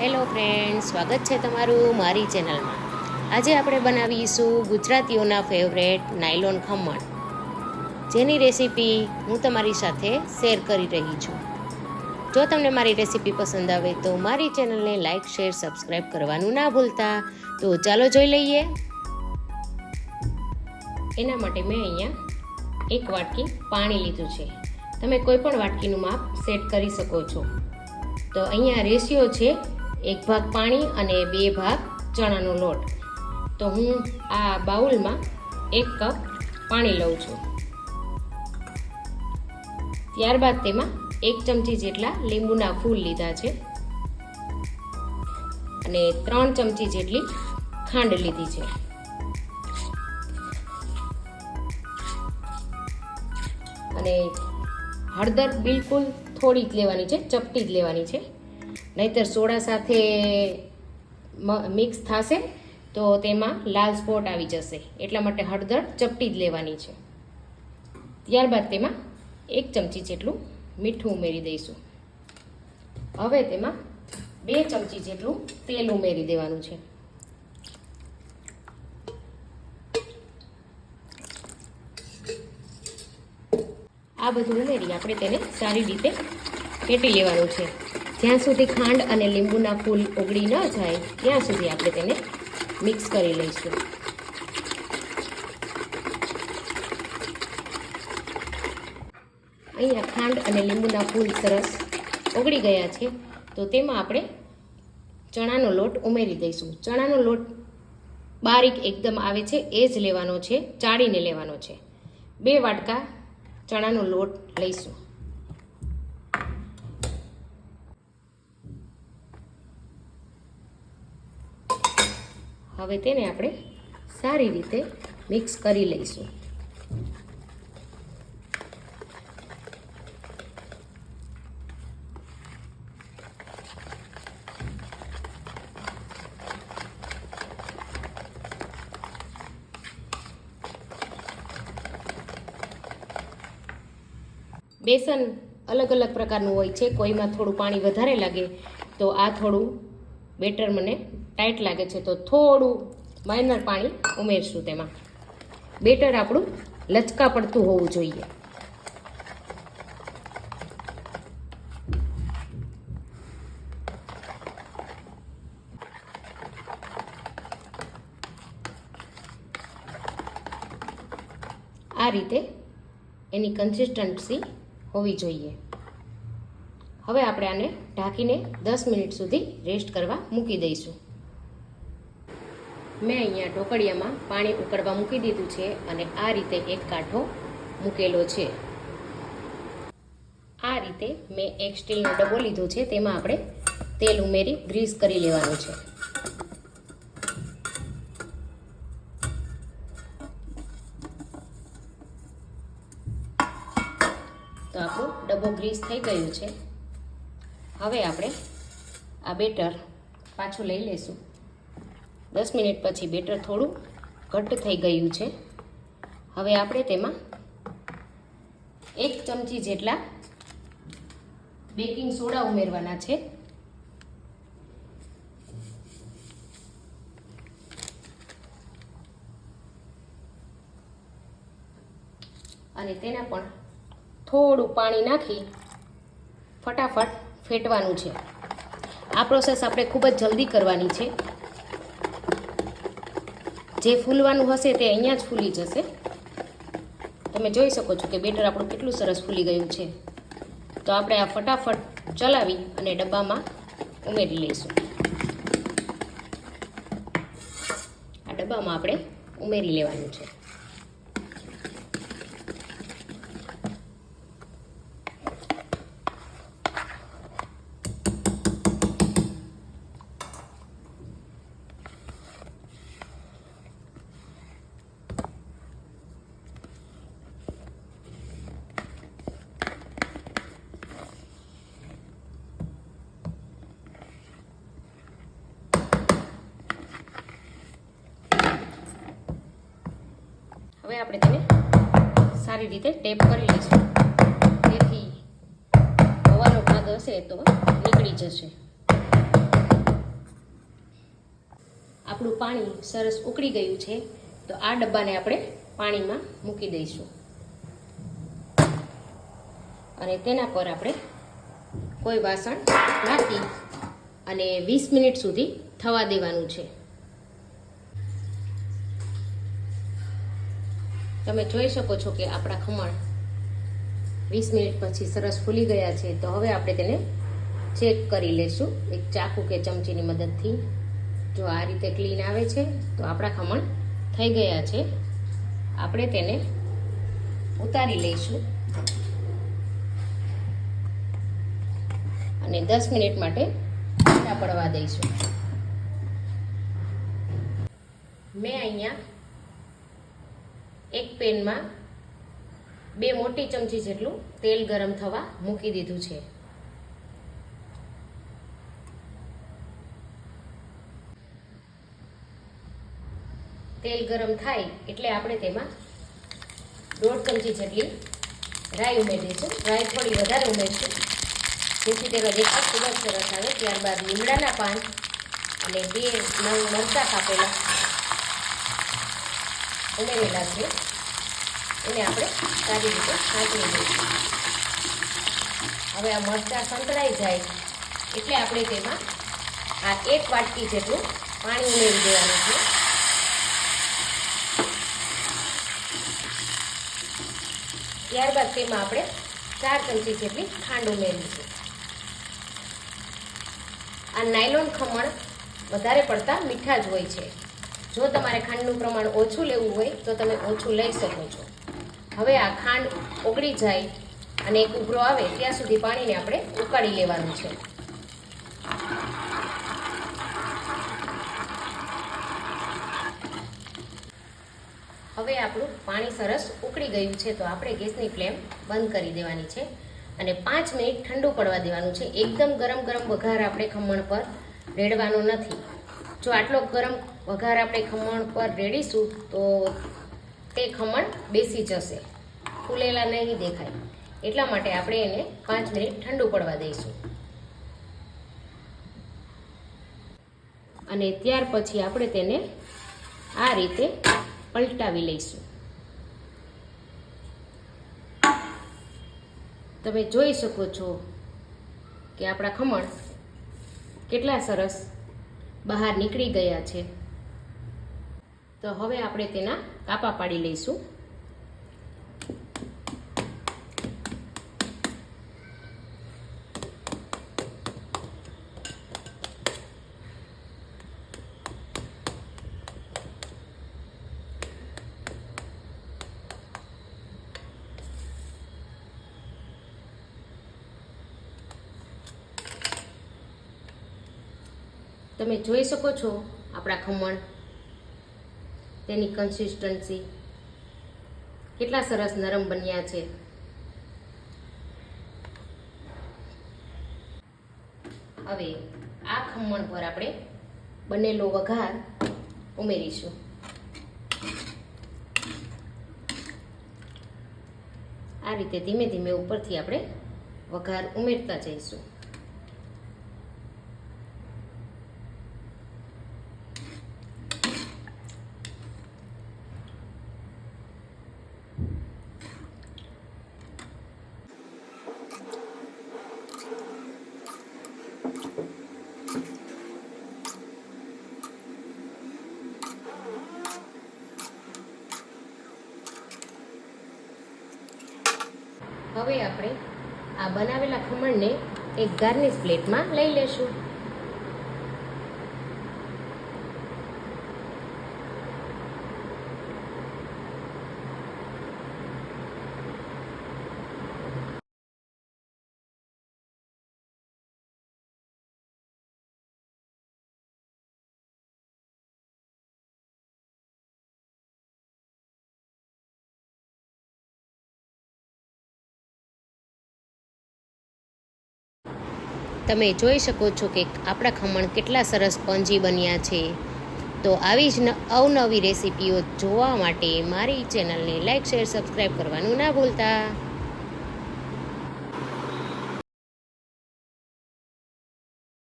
Hello friend, સ્વાગત છે તમારું મારી ચેનલમાં. આજે આપણે બનાવીશું ગુજરાતીઓના ફેવરેટ નાયલોન ખમણ, જેની રેસીપી હું તમારી સાથે શેર કરી રહી છું. જો તમને મારી રેસીપી પસંદ આવે તો મારી ચેનલને લાઇક, શેર, સબસ્ક્રાઈબ કરવાનું ના ભૂલતા. તો ચાલો જોઈ લઈએ. એના માટે મેં અહીંયા 1 વાટકી પાણી લીધું છે. તમે કોઈ પણ વાટકીનું માપ સેટ કરી શકો છો. તો અહીંયા રેશિયો છે 1 ભાગ પાણી અને 2 ભાગ ચણાનો લોટ. તો હું આ બાઉલમાં 1 કપ પાણી લઉં છું. ત્યારબાદ તેમાં 1 ચમચી જેટલા લીંબુના ફૂલ લીધા છે અને 3 ચમચી જેટલી ખાંડ લીધી છે. અને હળદર બિલકુલ થોડી જ લેવાની છે, ચપટી જ લેવાની છે, નહીંતર સોડા સાથે મિક્સ થશે તો તેમાં લાલ સ્પોટ આવી જશે. એટલા માટે હળદર ચપટી જ લેવાની છે. ત્યારબાદ તેમાં 1 ચમચી જેટલું મીઠું ઉમેરી દઈશું. હવે તેમાં 2 ચમચી જેટલું તેલ ઉમેરી દેવાનું છે. આ બધું ઉમેરી આપણે તેને સારી રીતે ફેટી લેવાનું છે. જ્યાં સુધી ખાંડ અને લીંબુના ફૂલ ઓગળી ન જાય ત્યાં સુધી આપણે તેને મિક્સ કરી લઈશું. અહીંયા ખાંડ અને લીંબુના ફૂલ સરસ ઓગળી ગયા છે. તો તેમાં આપણે ચણાનો લોટ ઉમેરી દઈશું. ચણાનો લોટ બારીક એકદમ આવે છે એ જ લેવાનો છે, ચાળીને લેવાનો છે. 2 વાટકા ચણાનો લોટ લઈશું. હવે તેને આપણે સારી રીતે મિક્સ કરી લઈશું. બેસન અલગ અલગ પ્રકારનું હોય છે. કોઈમાં થોડું પાણી વધારે લાગે તો આ થોડું બેટર મને ટાઈટ લાગે છે તો થોડું માઇનર પાણી ઉમેરશું. તેમાં બેટર આપણું લચકા પડતું હોવું જોઈએ. આ રીતે એની કન્સિસ્ટન્સી હોવી જોઈએ. હવે આપણે આને ઢાંકીને 10 મિનિટ સુધી રેસ્ટ કરવા મૂકી દઈશું. મેં અહીંયા ઢોકળિયામાં પાણી ઉકળવા મૂકી દીધું છે અને આ રીતે એક કાંઠો મૂકેલો છે. આ રીતે મેં એક સ્ટીલનો ડબ્બો લીધો છે. તેમાં આપણે તેલ ઉમેરી ગ્રીસ કરી લેવાનું છે. તો આપણું ડબ્બો ગ્રીસ થઈ ગયું છે. હવે આપણે આ બેટર પાછું લઈ લઈશું. 10 મિનિટ પછી બેટર થોડું ઘટ્ટ થઈ ગયું છે. હવે આપણે તેમાં 1 ચમચી જેટલા બેકિંગ સોડા ઉમેરવાના છે. અને તેના પણ થોડું પાણી નાખી ફટાફટ ફેટવાનું છે. આ પ્રોસેસ આપણે ખૂબ જ જલ્દી કરવાની છે. જે ફૂલવાનું હશે તે અહીંયા જ ફૂલી જશે. તમે જોઈ શકો છો કે બેટર આપણું કેટલું સરસ ફૂલી ગયું છે. તો આપણે આ ફટાફટ ચલાવી અને ડબ્બામાં ઉમેરી લઈશું. આ ડબ્બામાં આપણે ઉમેરી લેવાનું છે. હવે આપણે તેને સારી રીતે ટેપ કરી લઈશું, જેથી હવાનો ભાગ હશે તો નીકળી જશે. આપણું પાણી સરસ ઉકળી ગયું છે. તો આ ડબ્બાને આપણે પાણીમાં મૂકી દઈશું અને તેના પર આપણે કોઈ વાસણ રાખી અને 20 મિનિટ સુધી થવા દેવાનું છે. તમે જોઈ શકો છો કે આપણા ખમણ 20 મિનિટ પછી સરસ ફૂલી ગયા છે. તો હવે આપણે તેને ચેક કરી લેશું એક ચાકુ કે ચમચીની મદદથી. જો આ રીતે ક્લીન આવે છે તો આપણા ખમણ થઈ ગયા છે. આપણે તેને ઉતારી લઈશું અને 10 મિનિટ માટે ઠંડા પડવા દઈશું. મેં અહીંયા એક પેનમાં 2 મોટી ચમચી જેટલું તેલ ગરમ થવા મૂકી દીધું છે. તેલ ગરમ થાય એટલે આપણે તેમાં 1.5 ચમચી જેટલી રાઈ ઉમેરીશું. રાઈ થોડી વધારે ઉમેરીશું જેથી તેનો દેખાવ ખૂબ જ સરસ આવે. ત્યારબાદ લીમડાના પાન અને 2 નંગ મરચાં કાપેલા ઉમેરેલા છે. એને આપણે સારી રીતે સાંતળી દઈશું. હવે આ મરચાં સંતળાઈ જાય એટલે આપણે તેમાં આ 1 વાટકી જેટલું પાણી ઉમેરી દેવાનું છે. ત્યારબાદ તેમાં આપણે 4 ચમચી જેટલી ખાંડ ઉમેરીશું. આ નાયલોન ખમણ વધારે પડતા મીઠા જ હોય છે. જો તમારે ખાંડનું પ્રમાણ ઓછું લેવું હોય તો તમે ઓછું લઈ શકો છો. હવે આ ખાંડ ઓગળી જાય અને એક ઉભરો આવે ત્યાં સુધી પાણીને આપણે ઉકાળી લેવાનું છે. હવે આપણું પાણી સરસ ઉકળી ગયું છે તો આપણે ગેસની ફ્લેમ બંધ કરી દેવાની છે અને 5 મિનિટ ઠંડુ પડવા દેવાનું છે. એકદમ ગરમ ગરમ વઘાર આપણે ખમણ પર રેડવાનો નથી. જો આટલો ગરમ વઘાર આપણે ખમણ પર રેડીશું તો તે ખમણ બેસી જશે, ફૂલેલા નહીં દેખાય. એટલા માટે આપણે એને 5 મિનિટ ઠંડુ પડવા દઈશું અને ત્યાર પછી આપણે તેને આ રીતે પલટાવી લઈશું. તમે જોઈ શકો છો કે આપણા ખમણ કેટલા સરસ બહાર નીકળી ગયા છે. તો હવે આપણે તેના કાપા પાડી લઈશું. તમે જોઈ શકો છો આપણા ખમણ તેની કન્સિસ્ટન્સી કેટલા સરસ નરમ બન્યા છે. હવે આ ખમણ પર આપણે બનેલો વઘાર ઉમેરીશું. આ રીતે ધીમે ધીમે ઉપરથી આપણે વઘાર ઉમેરતા જઈશું. હવે આપણે આ બનાવેલા ખમણને એક ગાર્નિશ પ્લેટમાં લઈ લેશું. તમે જોઈ શકો છો કે આપણા ખમણ કેટલા સરસ સ્પંજી બન્યા છે. તો આવી જ અવનવી રેસીપીઓ જોવા માટે મારી ચેનલને લાઈક, શેર, સબસ્ક્રાઈબ કરવાનું ના ભૂલતા.